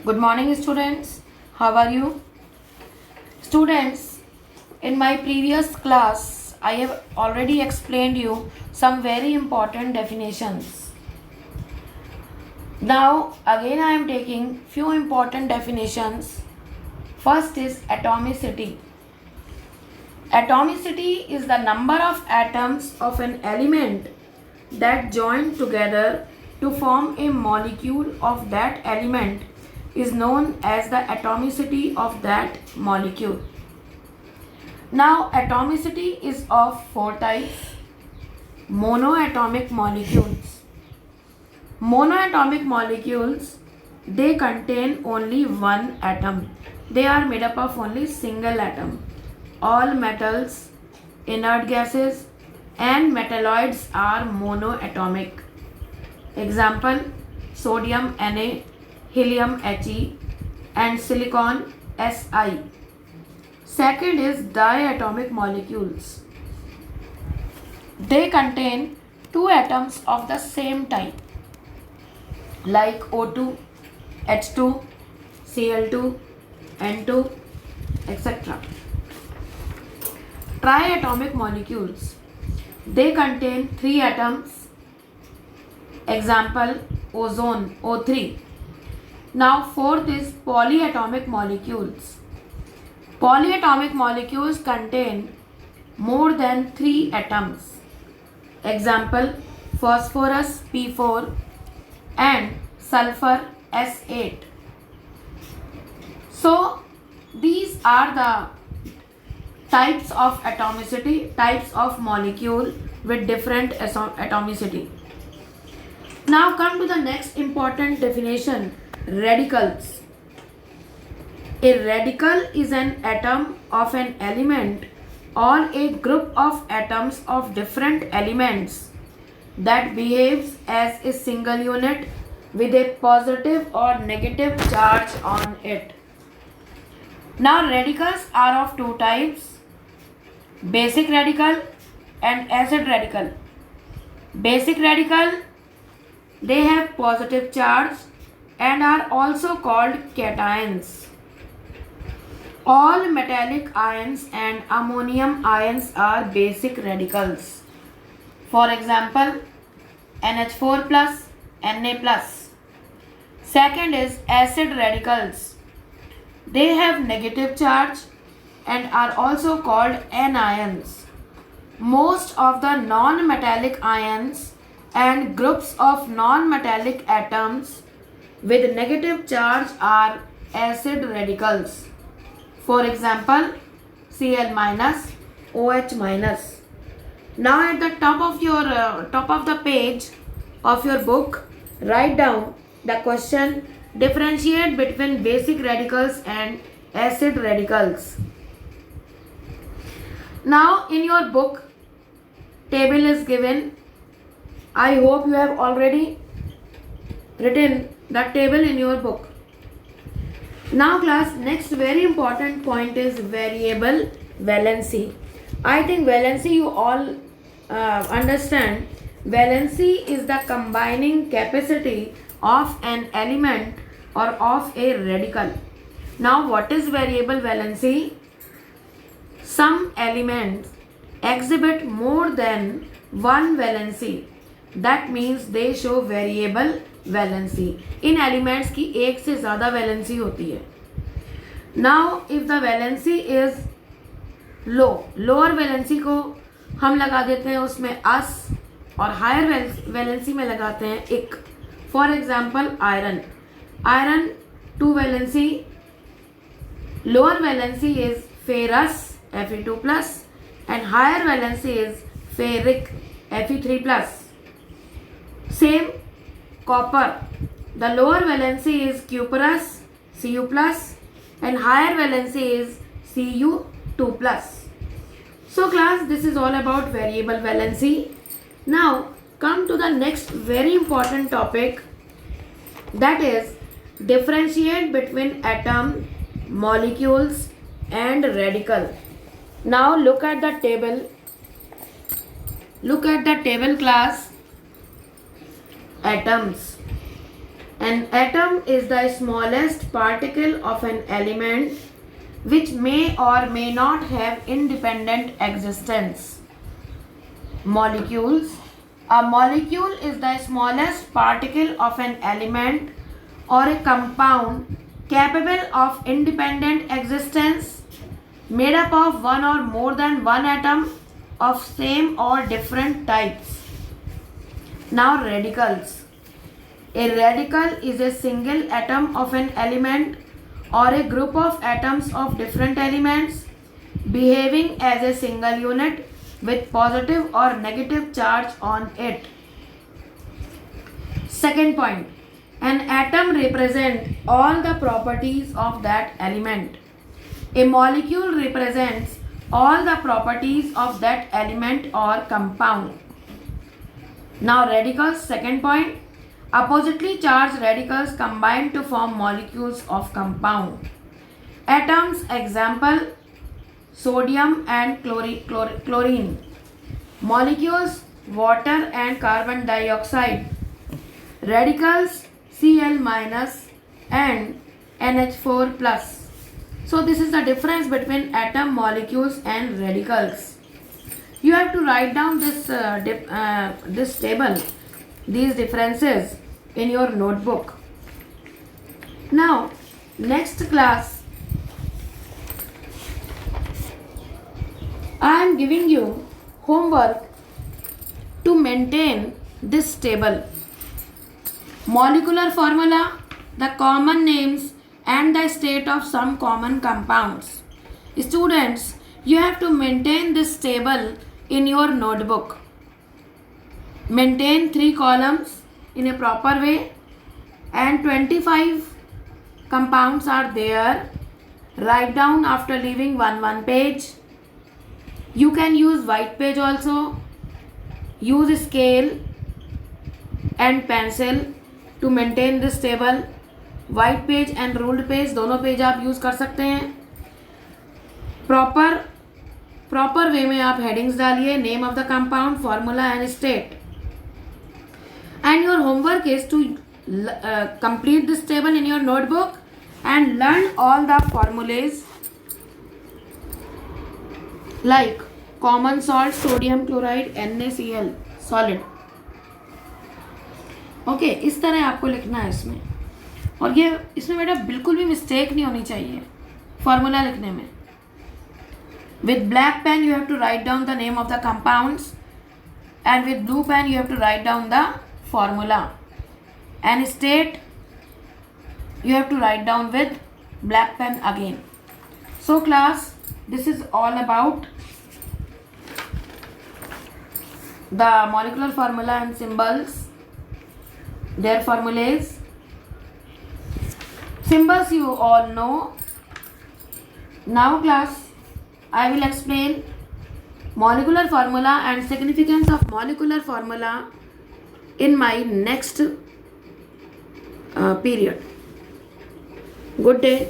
Good morning, students. How are you? Students, in my previous class, I have already explained you some very important definitions. Now, again I am taking few important definitions. First is atomicity. Atomicity is the number of atoms of an element that join together to form a molecule of that element is known as the atomicity of that molecule. Now, atomicity is of four types. Monoatomic molecules. Monoatomic molecules, they contain only one atom. They are made up of only single atom. All metals, inert gases and metalloids are monoatomic. Example, sodium Na, helium He and silicon Si. Second is diatomic molecules. They contain two atoms of the same type like O2, H2, Cl2, N2, etc. Triatomic molecules. They contain three atoms. Example, ozone, O3. Now fourth is polyatomic molecules. Polyatomic molecules contain more than three atoms. Example, phosphorus, P4 and sulfur, S8. So these are the types of atomicity, types of molecule with different atomicity. Now come to the next important definition, radicals. A radical is an atom of an element or a group of atoms of different elements that behaves as a single unit with a positive or negative charge on it. Now radicals are of two types, basic radical and acid radical. Basic radical, they have positive charge and are also called cations. All metallic ions and ammonium ions are basic radicals. For example, NH4 plus, Na plus. Second is acid radicals. They have negative charge and are also called anions. Most of the non-metallic ions and groups of non-metallic atoms with negative charge are acid radicals. For example, Cl minus, OH minus. Now at the top of the page of your book, write down the question, differentiate between basic radicals and acid radicals. Now in your book, table is given. I hope you have already written the table in your book. Now class, next very important point is variable valency. I think valency you all understand. Valency is the combining capacity of an element or of a radical. Now what is variable valency? Some elements exhibit more than one valency. That means they show variable valency. In elements की एक से ज़्यादा valency होती है. Now if the valency is low, lower valency को हम लगा देते हैं उसमें अस और हायर वैलेंसी में लगाते हैं इक. For example iron. Iron two valency, lower valency is ferrous Fe2 plus and higher valency is ferric Fe3 plus. Same copper, the lower valency is cuprous Cu plus and higher valency is Cu2 plus. So class, this is all about variable valency. Now come to the next very important topic, that is differentiate between atom, molecules and radical. Now look at the table. Look at the table class. Atoms. An atom is the smallest particle of an element which may or may not have independent existence. Molecules. A molecule is the smallest particle of an element or a compound capable of independent existence, made up of one or more than one atom of same or different types. Now radicals. A radical is a single atom of an element or a group of atoms of different elements behaving as a single unit with positive or negative charge on it. Second point, an atom represents all the properties of that element. A molecule represents all the properties of that element or compound. Now radicals, second point, oppositely charged radicals combine to form molecules of compound. Atoms, example, sodium and chlorine. Molecules, water and carbon dioxide. Radicals, Cl minus and NH4 plus. So this is the difference between atom, molecules and radicals. You have to write down this table, these differences in your notebook. Now, next class, I am giving you homework to maintain this table. Molecular formula, the common names and the state of some common compounds. Students, you have to maintain this table in your notebook. Maintain 3 columns in a proper way, and 25 compounds are there. Write down after leaving one page. You can use white page also. Use scale and pencil to maintain this table. White page and ruled page दोनों page आप use कर सकते हैं. Proper way में आप headings डालिए, name of the compound, formula and state. And your homework is to complete this table in your notebook and learn all the formulas like common salt, sodium chloride, NaCl, solid. Okay, इस तरह आपको लिखना है इसमें. और ये इसमें बेटा बिल्कुल भी मिस्टेक नहीं होनी चाहिए फॉर्मूला लिखने में. With black pen you have to write down the name of the compounds, and with blue pen you have to write down the formula, and state you have to write down with black pen again. So class, this is all about the molecular formula and symbols, their formulas. Symbols you all know. Now class, I will explain molecular formula and significance of molecular formula in my next period. Good day.